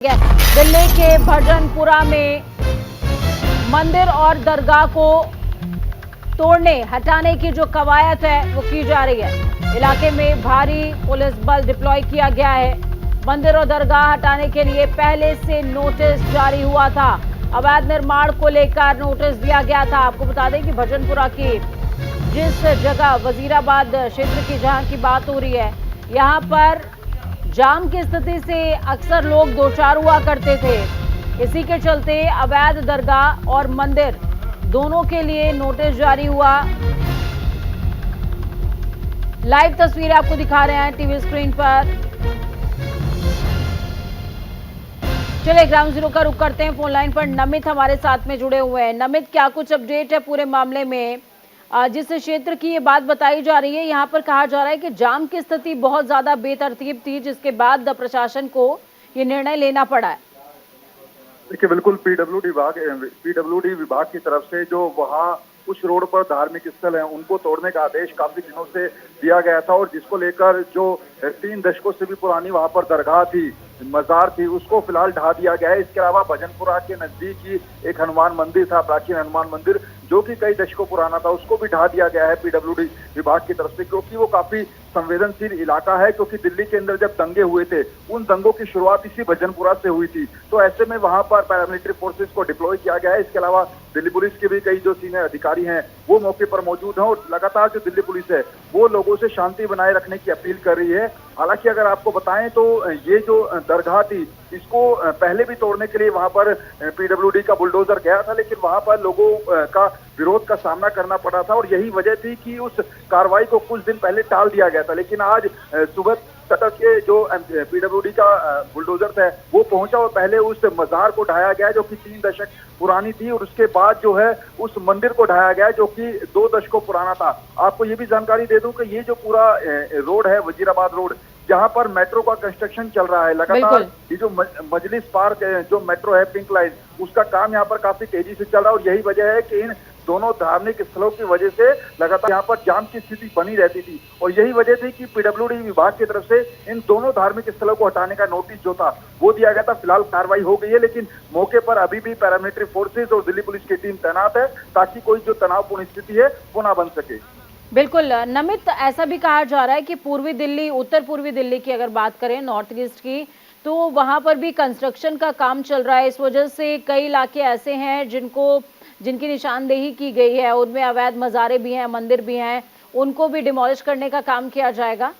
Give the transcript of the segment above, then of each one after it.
दिल्ली के भजनपुरा में मंदिर और दरगाह को तोड़ने हटाने की जो कवायद है वो की जा रही है। इलाके में भारी पुलिस बल डिप्लॉय किया गया है। मंदिर और दरगाह हटाने के लिए पहले से नोटिस जारी हुआ था। अवैध निर्माण को लेकर नोटिस दिया गया था। आपको बता दें कि भजनपुरा की जिस जगह वजीराबाद क्षेत्र की जहां की बात हो रही है, यहां पर जाम की स्थिति से अक्सर लोग दो चार हुआ करते थे। इसी के चलते अवैध दरगाह और मंदिर दोनों के लिए नोटिस जारी हुआ। लाइव तस्वीरें आपको दिखा रहे हैं टीवी स्क्रीन पर। चलिए ग्राउंड जीरो का रुख करते हैं। फोन लाइन पर नमित हमारे साथ में जुड़े हुए हैं। नमित, क्या कुछ अपडेट है पूरे मामले में? जिस क्षेत्र की ये बात बताई जा रही है, यहाँ पर कहा जा रहा है कि जाम की स्थिति बहुत ज्यादा बेतरतीब थी, जिसके बाद प्रशासन को ये निर्णय लेना पड़ा है। देखिए, बिल्कुल पीडब्ल्यूडी विभाग की तरफ से जो वहाँ कुछ रोड पर धार्मिक स्थल हैं उनको तोड़ने का आदेश काफी दिनों से दिया गया था, और जिसको लेकर जो 3 दशकों से भी पुरानी वहाँ पर दरगाह थी, मजार थी, उसको फिलहाल ढा दिया गया है। इसके अलावा भजनपुरा के नजदीक ही एक हनुमान मंदिर था, प्राचीन हनुमान मंदिर, जो कि कई दशकों पुराना था, उसको भी ढा दिया गया है पीडब्ल्यूडी विभाग की तरफ से, क्योंकि वो काफी संवेदनशील इलाका है। क्योंकि दिल्ली के अंदर जब दंगे हुए थे, उन दंगों की शुरुआत इसी भजनपुरा से हुई थी, तो ऐसे में वहां पर पैरामिलिट्री फोर्सेस को डिप्लॉय किया गया है। इसके अलावा दिल्ली पुलिस के भी कई जो सीनियर अधिकारी हैं वो मौके पर मौजूद हैं, और लगातार जो दिल्ली पुलिस है वो लोगों से शांति बनाए रखने की अपील कर रही है। हालांकि अगर आपको बताएं तो ये जो दरगाह थी, इसको पहले भी तोड़ने के लिए वहां पर पीडब्ल्यूडी का बुलडोजर गया था, लेकिन वहां पर लोगों का विरोध का सामना करना पड़ा था, और यही वजह थी कि उस कार्रवाई को कुछ दिन पहले टाल दिया गया था। लेकिन आज सुबह तटक के जो पीडब्ल्यूडी का बुलडोजर था वो पहुंचा, और पहले उस मजार को ढाया गया जो कि 3 दशक पुरानी थी, और उसके बाद जो है उस मंदिर को ढाया गया जो कि 2 दशकों पुराना था। आपको ये भी जानकारी दे दूं कि ये जो पूरा रोड है, वजीराबाद रोड, जहां पर मेट्रो का कंस्ट्रक्शन चल रहा है लगातार, ये जो मजलिस पार्क जो मेट्रो है, पिंक लाइन, उसका काम यहाँ पर काफी तेजी से चल रहा है, और यही वजह है कि इन दोनों धार्मिक स्थलों की वजह से लगातार यहाँ पर जाम की स्थिति बनी रहती थी, और यही वजह थी कि पीडब्ल्यूडी विभाग की तरफ से इन दोनों धार्मिक स्थलों को हटाने का नोटिस जो था वो दिया गया था। फिलहाल कार्रवाई हो गई है, लेकिन मौके पर अभी भी पैरामिलिट्री फोर्सेज और दिल्ली पुलिस की टीम तैनात है, ताकि कोई जो तनावपूर्ण स्थिति है वो ना बन सके। बिल्कुल नमित, ऐसा भी कहा जा रहा है कि पूर्वी दिल्ली, उत्तर पूर्वी दिल्ली की अगर बात करें, नॉर्थ ईस्ट की, तो वहां पर भी कंस्ट्रक्शन का काम चल रहा है। इस वजह से कई इलाके ऐसे हैं जिनकी निशानदेही की गई है, उनमें अवैध मज़ारे भी हैं, मंदिर भी हैं, उनको भी डिमोलिश करने का काम किया जाएगा।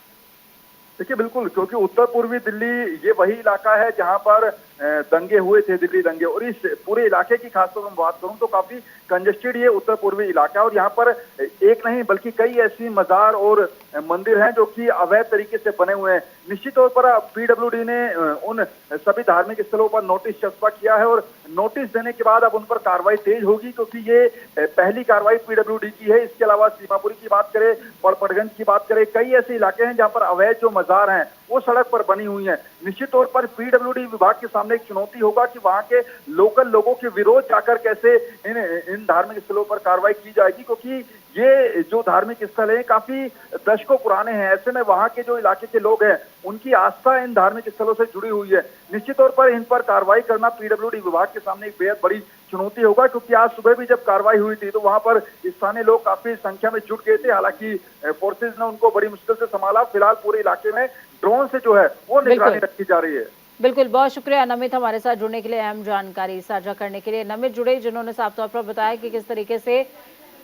देखिए, बिल्कुल, क्योंकि उत्तर पूर्वी दिल्ली ये वही इलाका है जहां पर दंगे हुए थे, दिल्ली दंगे, और इस पूरे इलाके की खासतौर पर बात करूं तो काफी कंजेस्टेड ये उत्तर पूर्वी इलाका है, और यहाँ पर एक नहीं बल्कि कई ऐसी मजार और मंदिर हैं जो कि अवैध तरीके से बने हुए हैं। निश्चित तौर पर पीडब्ल्यूडी ने उन सभी धार्मिक स्थलों पर नोटिस चस्पा किया है, और नोटिस देने के बाद अब उन पर कार्रवाई तेज होगी, क्योंकि ये पहली कार्रवाई पीडब्ल्यूडी की है। इसके अलावा सीमापुरी की बात करें, पड़पड़गंज की बात करें, कई ऐसे इलाके हैं जहाँ पर अवैध जो मजार हैं वो सड़क पर बनी हुई है। निश्चित तौर पर पीडब्ल्यूडी विभाग के सामने एक चुनौती होगा कि वहां के लोकल लोगों के विरोध जाकर कैसे इन धार्मिक स्थलों पर कार्रवाई की जाएगी, क्योंकि ये जो धार्मिक स्थल है काफी दशकों पुराने हैं। ऐसे में वहां के जो इलाके के लोग हैं उनकी आस्था इन धार्मिक स्थलों से जुड़ी हुई है। निश्चित तौर पर इन पर कार्रवाई करना पीडब्ल्यूडी विभाग के सामने एक बेहद बड़ी चुनौती होगा, क्योंकि आज सुबह भी जब कार्रवाई हुई थी तो वहां पर स्थानीय लोग काफी संख्या में जुट गए थे। हालांकि फोर्सेज ने उनको बड़ी मुश्किल से संभाला। फिलहाल पूरे इलाके में ड्रोन से जो है वो निगरानी रखी जा रही है। बिल्कुल, बहुत शुक्रिया नमित हमारे साथ जुड़ने के लिए, अहम जानकारी साझा करने के लिए। नमित जुड़े जिन्होंने साफ तौर पर बताया कि किस तरीके से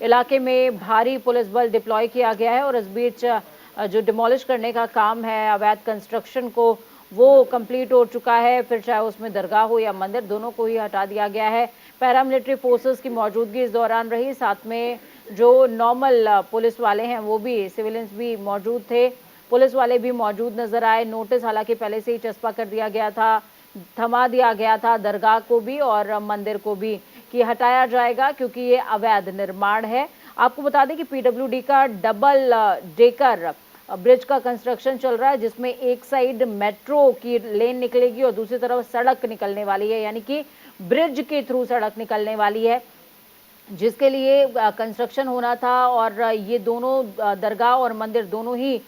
इलाके में भारी पुलिस बल डिप्लॉय किया गया है, और इस बीच जो डिमोलिश करने का काम है अवैध कंस्ट्रक्शन को, वो कंप्लीट हो चुका है। फिर चाहे उसमें दरगाह हो या मंदिर, दोनों को ही हटा दिया गया है। पैरामिलिट्री फोर्सेस की मौजूदगी इस दौरान रही, साथ में जो नॉर्मल पुलिस वाले हैं वो भी, सिविलियंस भी मौजूद थे, पुलिस वाले भी मौजूद नजर आए। नोटिस हालांकि पहले से ही चस्पा कर दिया गया था, थमा दिया गया था दरगाह को भी और मंदिर को भी कि हटाया जाएगा, क्योंकि ये अवैध निर्माण है। आपको बता दें कि पीडब्ल्यूडी का डबल डेकर ब्रिज का कंस्ट्रक्शन चल रहा है, जिसमें एक साइड मेट्रो की लेन निकलेगी और दूसरी तरफ सड़क निकलने वाली है, यानी कि ब्रिज के थ्रू सड़क निकलने वाली है, जिसके लिए कंस्ट्रक्शन होना था। और ये दोनों दरगाह और मंदिर दोनों ही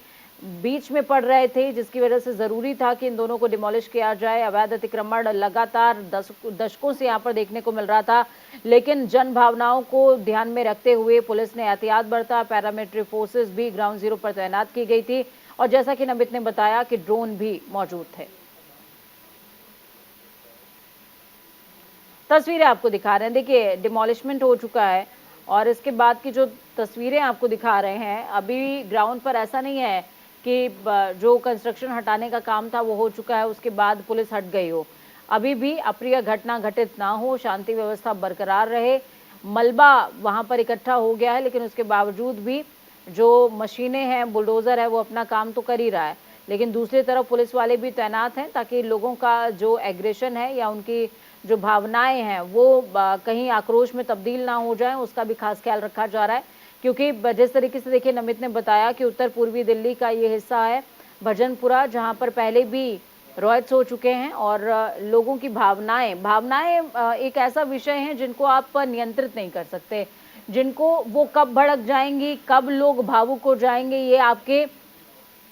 बीच में पड़ रहे थे, जिसकी वजह से ज़रूरी था कि इन दोनों को डिमोलिश किया जाए। अवैध अतिक्रमण लगातार दशकों से यहाँ पर देखने को मिल रहा था, लेकिन जन भावनाओं को ध्यान में रखते हुए पुलिस ने एहतियात बरता। पैरामिलिट्री फोर्सेस भी ग्राउंड जीरो पर तैनात की गई थी और जैसा कि नमित ने बताया कि ड्रोन भी मौजूद थे। तस्वीरें आपको दिखा रहे हैं, देखिए डिमोलिशमेंट हो चुका है और इसके बाद की जो तस्वीरें आपको दिखा रहे हैं, अभी ग्राउंड पर ऐसा नहीं है कि जो कंस्ट्रक्शन हटाने का काम था वो हो चुका है, उसके बाद पुलिस हट गई हो। अभी भी अप्रिय घटना घटित ना हो, शांति व्यवस्था बरकरार रहे। मलबा वहां पर इकट्ठा हो गया है, लेकिन उसके बावजूद भी जो मशीनें हैं, बुलडोजर है, वो अपना काम तो कर ही रहा है, लेकिन दूसरी तरफ पुलिस वाले भी तैनात हैं ताकि लोगों का जो एग्रेशन है या उनकी जो भावनाएं हैं वो कहीं आक्रोश में तब्दील ना हो जाए, उसका भी खास ख्याल रखा जा रहा है। क्योंकि जिस तरीके से देखिए नमित ने बताया कि उत्तर पूर्वी दिल्ली का ये हिस्सा है भजनपुरा, जहां पर पहले भी रॉयट्स हो चुके हैं और लोगों की भावनाएं एक ऐसा विषय है जिनको आप नियंत्रित नहीं कर सकते, जिनको वो कब भड़क जाएंगी, कब लोग भावुक हो जाएंगे, ये आपके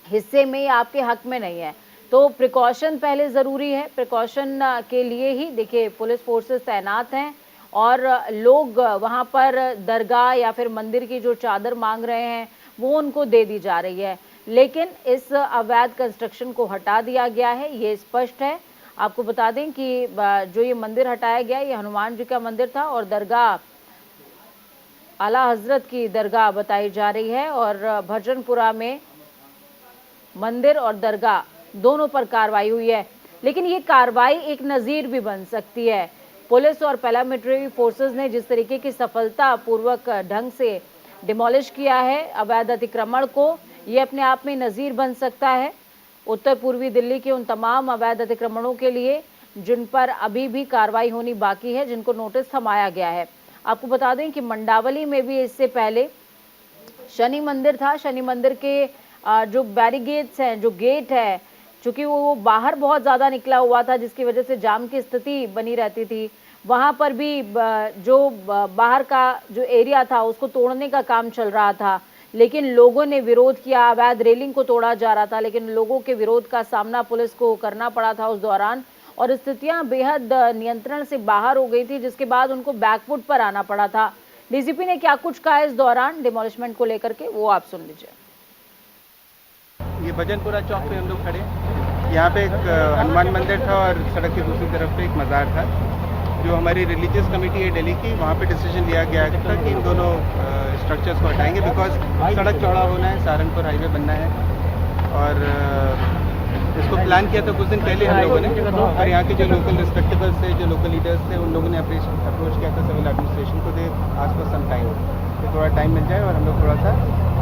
हिस्से में या आपके हक में नहीं है। तो प्रिकॉशन पहले ज़रूरी है। प्रिकॉशन के लिए ही देखिए पुलिस फोर्सेस तैनात हैं और लोग वहाँ पर दरगाह या फिर मंदिर की जो चादर मांग रहे हैं वो उनको दे दी जा रही है, लेकिन इस अवैध कंस्ट्रक्शन को हटा दिया गया है, ये स्पष्ट है। आपको बता दें कि जो ये मंदिर हटाया गया ये हनुमान जी का मंदिर था और दरगाह आला हजरत की दरगाह बताई जा रही है और भजनपुरा में मंदिर और दरगाह दोनों पर कार्रवाई हुई है, लेकिन ये कार्रवाई एक नज़ीर भी बन सकती है। पुलिस और पैरामिलिट्री फोर्सेस ने जिस तरीके की सफलतापूर्वक ढंग से डिमोलिश किया है अवैध अतिक्रमण को, ये अपने आप में नज़ीर बन सकता है उत्तर पूर्वी दिल्ली के उन तमाम अवैध अतिक्रमणों के लिए जिन पर अभी भी कार्रवाई होनी बाकी है, जिनको नोटिस थमाया गया है। आपको बता दें कि मंडावली में भी इससे पहले शनि मंदिर था, शनि मंदिर के जो बैरिगेड्स हैं, जो गेट है, चूंकि वो बाहर बहुत ज़्यादा निकला हुआ था जिसकी वजह से जाम की स्थिति बनी रहती थी, वहाँ पर भी जो बाहर का जो एरिया था उसको तोड़ने का काम चल रहा था, लेकिन लोगों ने विरोध किया। अवैध रेलिंग को तोड़ा जा रहा था, लेकिन लोगों के विरोध का सामना पुलिस को करना पड़ा था उस दौरान और स्थितियाँ बेहद नियंत्रण से बाहर हो गई थी, जिसके बाद उनको बैकफुट पर आना पड़ा था। डीजीपी ने क्या कुछ कहा इस दौरान डिमोलिशमेंट को लेकर के, वो आप सुन लीजिए। ये भजनपुरा चौक पे हम लोग खड़े, यहाँ पे एक हनुमान मंदिर था और सड़क की दूसरी तरफ पे एक मज़ार था। जो हमारी रिलीजियस कमेटी है दिल्ली की, वहाँ पे डिसीजन लिया गया था कि इन दोनों स्ट्रक्चर्स को हटाएंगे बिकॉज सड़क चौड़ा होना है, सहारनपुर हाईवे बनना है और इसको प्लान किया था कुछ दिन पहले हम लोगों ने और यहाँ के जो लोकल रिस्पेक्टेबल्स थे, जो लोकल लीडर्स थे, उन लोगों ने अप्रोच किया था सिविल एडमिनिस्ट्रेशन को दे आज पर सम टाइम कि थोड़ा टाइम मिल जाए और हम लोग थोड़ा सा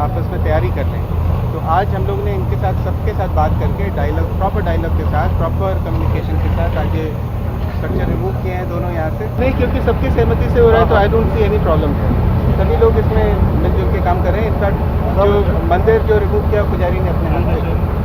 आपस में तैयारी कर लें। तो आज हम लोग ने इनके साथ सबके साथ बात करके डायलॉग, प्रॉपर डायलॉग के साथ, प्रॉपर कम्युनिकेशन के साथ आज ये स्ट्रक्चर रिमूव किए हैं दोनों यहाँ से। नहीं, क्योंकि सबकी सहमति से हो रहा है तो I don't see any problem है। सभी लोग इसमें मिलजुल के काम कर रहे हैं। इनफैक्ट जो मंदिर जो रिमूव किया पुजारी ने अपने हाथ से